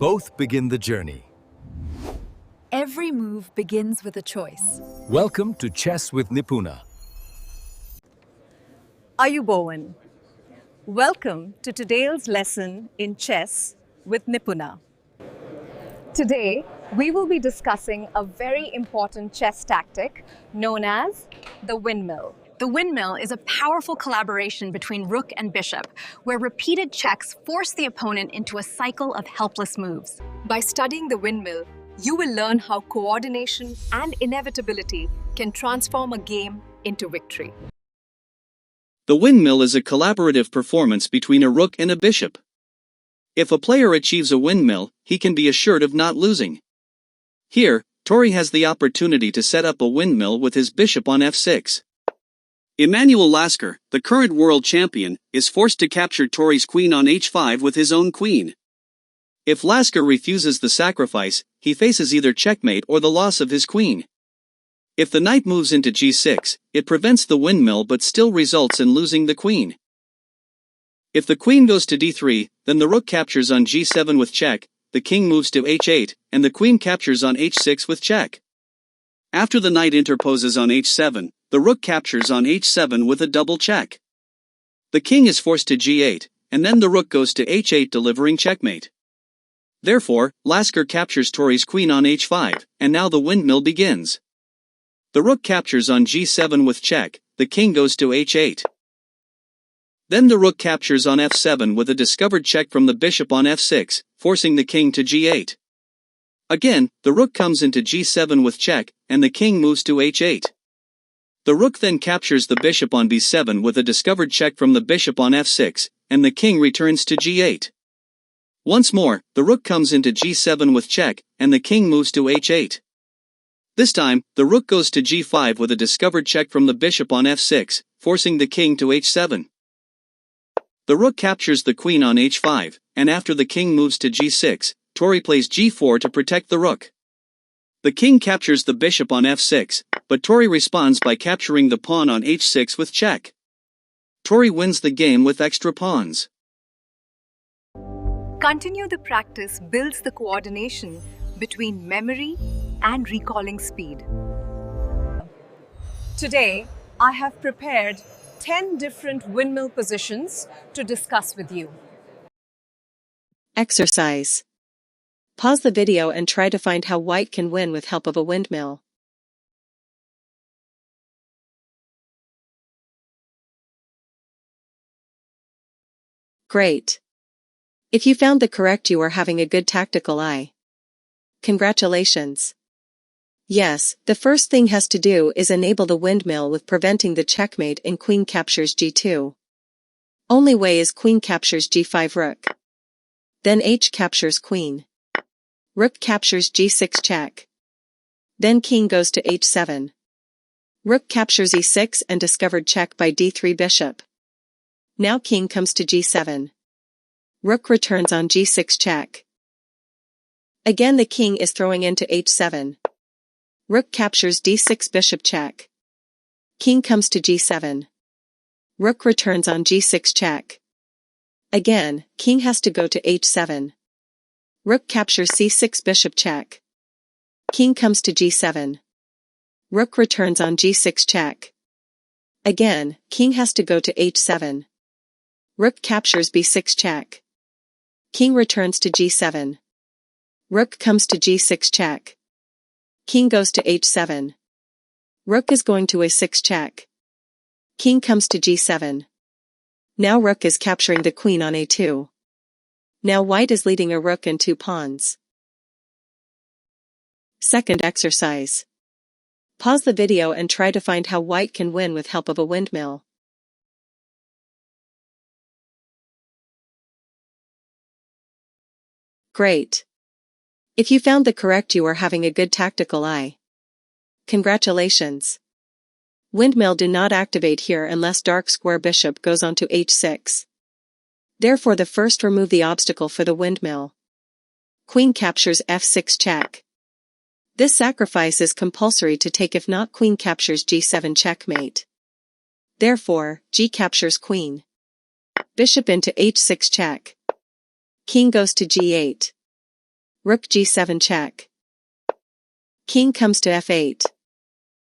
Both begin the journey. Every move begins with a choice. Welcome to Chess with Nipuna. Ayubowan. Welcome to today's lesson in chess with Nipuna. Today, we will be discussing a very important chess tactic known as the windmill. The windmill is a powerful collaboration between rook and bishop, where repeated checks force the opponent into a cycle of helpless moves. By studying the windmill, you will learn how coordination and inevitability can transform a game into victory. The windmill is a collaborative performance between a rook and a bishop. If a player achieves a windmill, he can be assured of not losing. Here, Tori has the opportunity to set up a windmill with his bishop on f6. Emanuel Lasker, the current world champion, is forced to capture Tori's queen on h5 with his own queen. If Lasker refuses the sacrifice, he faces either checkmate or the loss of his queen. If the knight moves into g6, it prevents the windmill but still results in losing the queen. If the queen goes to d3, then the rook captures on g7 with check, the king moves to h8, and the queen captures on h6 with check. After the knight interposes on h7, the rook captures on h7 with a double check. The king is forced to g8, and then the rook goes to h8 delivering checkmate. Therefore, Lasker captures Tori's queen on h5, and now the windmill begins. The rook captures on g7 with check, the king goes to h8. Then the rook captures on f7 with a discovered check from the bishop on f6, forcing the king to g8. Again, the rook comes into g7 with check, and the king moves to h8. The rook then captures the bishop on b7 with a discovered check from the bishop on f6, and the king returns to g8. Once more, the rook comes into g7 with check, and the king moves to h8. This time, the rook goes to g5 with a discovered check from the bishop on f6, forcing the king to h7. The rook captures the queen on h5, and after the king moves to g6, Tori plays g4 to protect the rook. The king captures the bishop on f6, but Tori responds by capturing the pawn on h6 with check. Tori wins the game with extra pawns. Continue the practice builds the coordination between memory and recalling speed. Today, I have prepared 10 different windmill positions to discuss with you. Exercise. Pause the video and try to find how white can win with help of a windmill. Great. If you found the correct, you are having a good tactical eye. Congratulations. Yes, the first thing has to do is enable the windmill with preventing the checkmate and queen captures g2. Only way is queen captures g5 rook. Then h captures queen. Rook captures g6 check. Then king goes to h7. Rook captures e6 and discovered check by d3 bishop. Now king comes to g7. Rook returns on g6 check. Again the king is throwing into h7. Rook captures d6 bishop check. King comes to g7. Rook returns on g6 check. Again, king has to go to h7. Rook captures c6 bishop check. King comes to g7. Rook returns on g6 check. Again, king has to go to h7. Rook captures b6 check. King returns to g7. Rook comes to g6 check. King goes to h7. Rook is going to a6 check. King comes to g7. Now rook is capturing the queen on a2. Now white is leading a rook and 2 pawns. Second exercise. Pause the video and try to find how white can win with help of a windmill. Great. If you found the correct, you are having a good tactical eye. Congratulations. Windmill do not activate here unless dark square bishop goes on to h6. Therefore the first remove the obstacle for the windmill. Queen captures f6 check. This sacrifice is compulsory to take if not queen captures g7 checkmate. Therefore, g captures queen. Bishop into h6 check. King goes to g8. Rook g7 check. King comes to f8.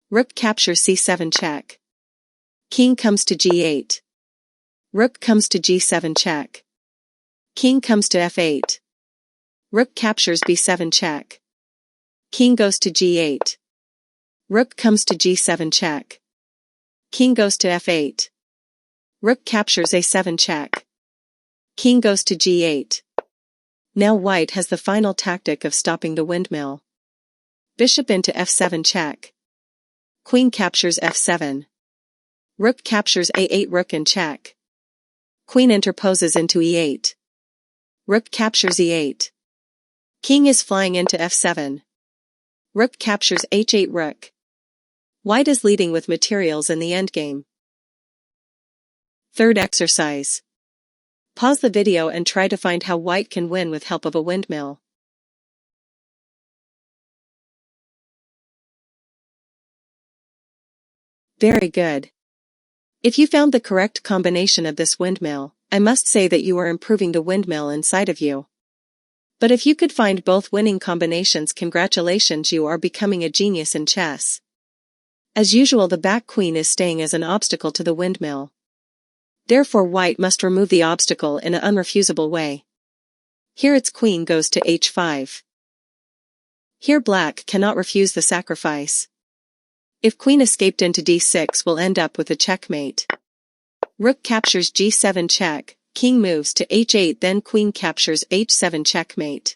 Rook captures c7 check. King comes to g8. Rook comes to g7 check. King comes to f8. Rook captures b7 check. King goes to g8. Rook comes to g7 check. King goes to f8. Rook captures a7 check. King goes to g8. Now white has the final tactic of stopping the windmill. Bishop into f7 check. Queen captures f7. Rook captures a8, rook in check. Queen interposes into e8. Rook captures e8. King is flying into f7. Rook captures h8, rook. White is leading with materials in the endgame. Third exercise. Pause the video and try to find how white can win with help of a windmill. Very good. If you found the correct combination of this windmill, I must say that you are improving the windmill inside of you. But if you could find both winning combinations, congratulations, you are becoming a genius in chess. As usual, the back queen is staying as an obstacle to the windmill. Therefore white must remove the obstacle in an unrefusable way. Here its queen goes to h5. Here black cannot refuse the sacrifice. If queen escaped into d6, will end up with a checkmate. Rook captures g7 check, king moves to h8, then queen captures h7 checkmate.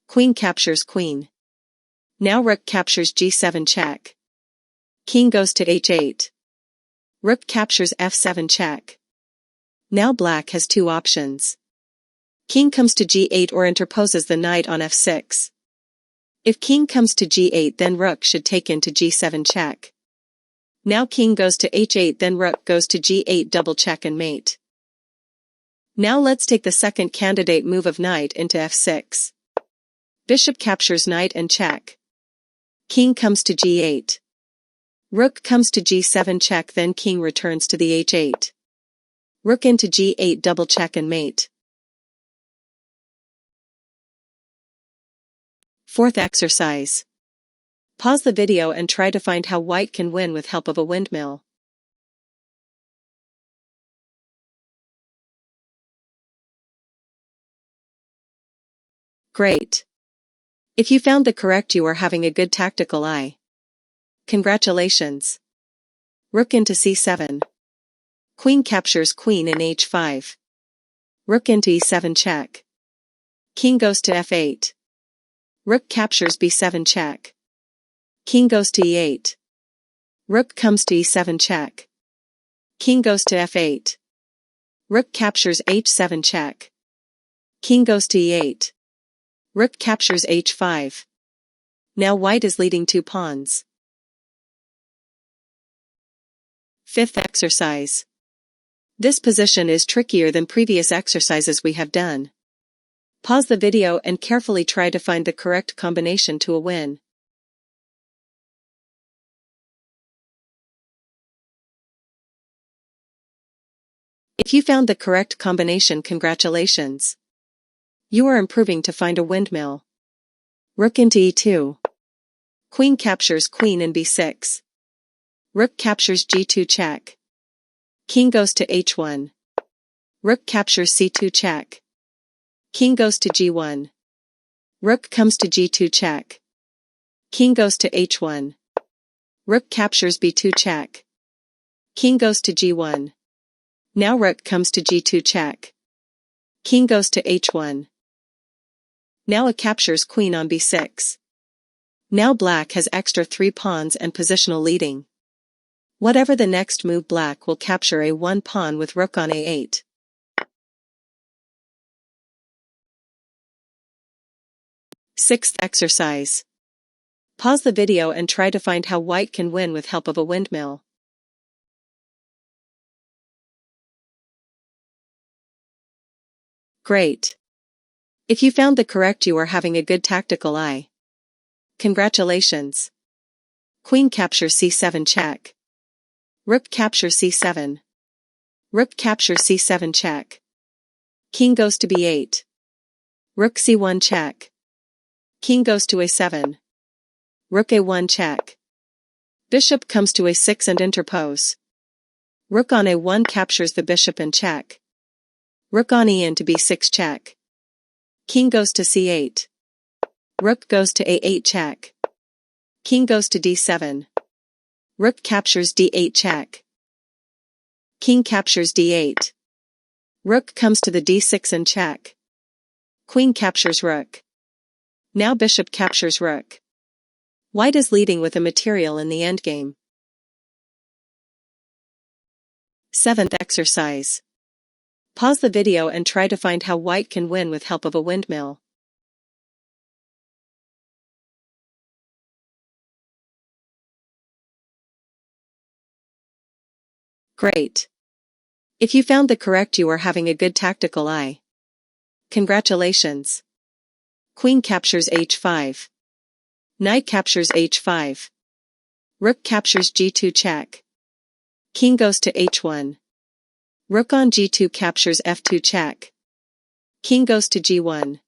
Queen captures queen. Now rook captures g7 check. King goes to h8. Rook captures f7 check. Now black has two options. King comes to g8 or interposes the knight on f6. If king comes to g8, then rook should take into g7 check. Now king goes to h8, then rook goes to g8, double check and mate. Now let's take the second candidate move of knight into f6. Bishop captures knight and check. King comes to g8. Rook comes to g7 check, then king returns to the h8. Rook into g8, double check and mate. Fourth exercise. Pause the video and try to find how white can win with help of a windmill. Great. If you found the correct, you are having a good tactical eye. Congratulations. Rook into c7. Queen captures queen in h5. Rook into e7 check. King goes to f8. Rook captures b7 check. King goes to e8. Rook comes to e7 check. King goes to f8. Rook captures h7 check. King goes to e8. Rook captures h5. Now white is leading 2 pawns. Fifth exercise. This position is trickier than previous exercises we have done. Pause the video and carefully try to find the correct combination to a win. If you found the correct combination, congratulations. You are improving to find a windmill. Rook into e2. Queen captures queen in b6. Rook captures g2 check. King goes to h1. Rook captures c2 check. King goes to g1. Rook comes to g2 check. King goes to h1. Rook captures b2 check. King goes to g1. Now rook comes to g2 check. King goes to h1. Now it captures queen on b6. Now black has extra 3 pawns and positional leading. Whatever the next move, black will capture a1 pawn with rook on a8. Sixth exercise. Pause the video and try to find how white can win with help of a windmill. Great. If you found the correct, you are having a good tactical eye. Congratulations. Queen captures c7 check. Rook captures c7. Rook captures c7 check. King goes to b8. Rook c1 check. King goes to a7. Rook a1 check. Bishop comes to a6 and interpose. Rook on a1 captures the bishop and check. Rook on e into b6 check. King goes to c8. Rook goes to a8 check. King goes to d7. Rook captures d8 check. King captures d8. Rook comes to the d6 and check. Queen captures rook. Now bishop captures rook. White is leading with a material in the endgame. 7th exercise. Pause the video and try to find how white can win with help of a windmill. Great. If you found the correct, you are having a good tactical eye. Congratulations. Queen captures h5. Knight captures h5. Rook captures g2 check. King goes to h1. Rook on g2 captures f2 check. King goes to g1.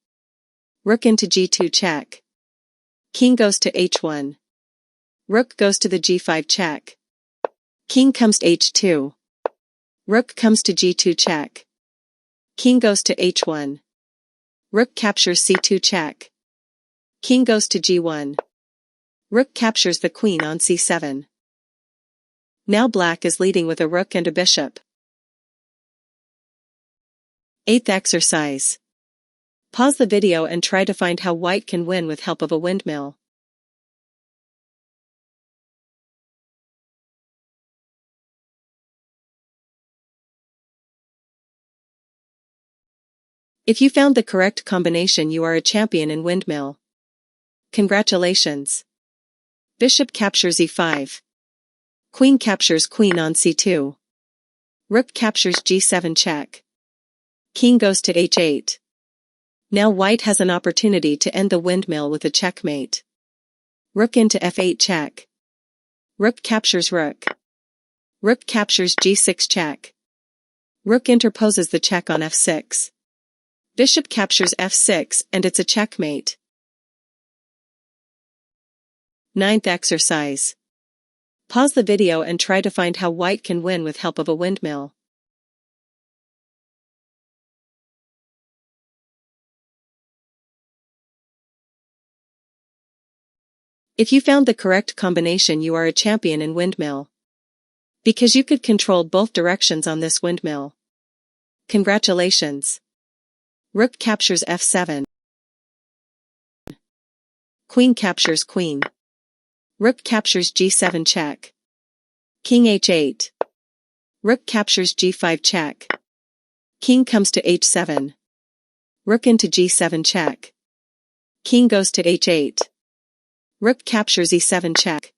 Rook into g2 check. King goes to h1. Rook goes to the g5 check. King comes to h2. Rook comes to g2 check. King goes to h1. Rook captures c2 check. King goes to g1. Rook captures the queen on c7. Now black is leading with a rook and a bishop. 8th exercise. Pause the video and try to find how white can win with help of a windmill. If you found the correct combination, you are a champion in windmill. Congratulations. Bishop captures e5. Queen captures queen on c2. Rook captures g7 check. King goes to h8. Now white has an opportunity to end the windmill with a checkmate. Rook into f8 check. Rook captures rook. Rook captures g6 check. Rook interposes the check on f6. Bishop captures f6 and it's a checkmate. 9th exercise. Pause the video and try to find how white can win with help of a windmill. If you found the correct combination, you are a champion in windmill. Because you could control both directions on this windmill. Congratulations. Rook captures f7. Queen captures queen. Rook captures g7 check. King h8. Rook captures g5 check. King comes to h7. Rook into g7 check. King goes to h8. Rook captures e7 check.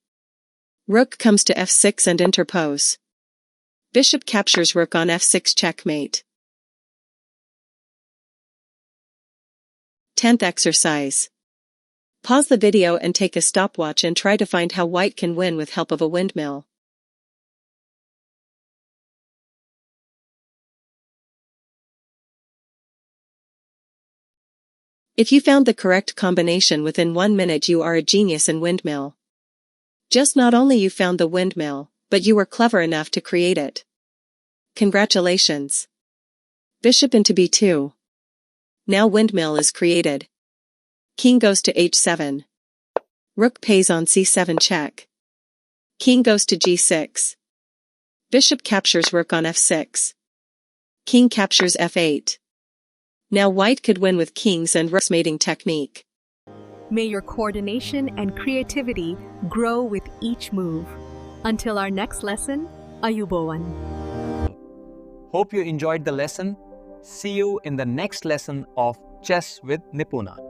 Rook comes to f6 and interpose. Bishop captures rook on f6 checkmate. 10th exercise. Pause the video and take a stopwatch and try to find how white can win with help of a windmill. If you found the correct combination within 1 minute, you are a genius in windmill. Just not only you found the windmill, but you were clever enough to create it. Congratulations. Bishop into b2. Now windmill is created. King goes to h7. Rook pays on c7 check. King goes to g6. Bishop captures rook on f6. King captures f8. Now white could win with kings and rooks mating technique. May your coordination and creativity grow with each move. Until our next lesson, Ayubowan. Hope you enjoyed the lesson. See you in the next lesson of Chess with Nipuna.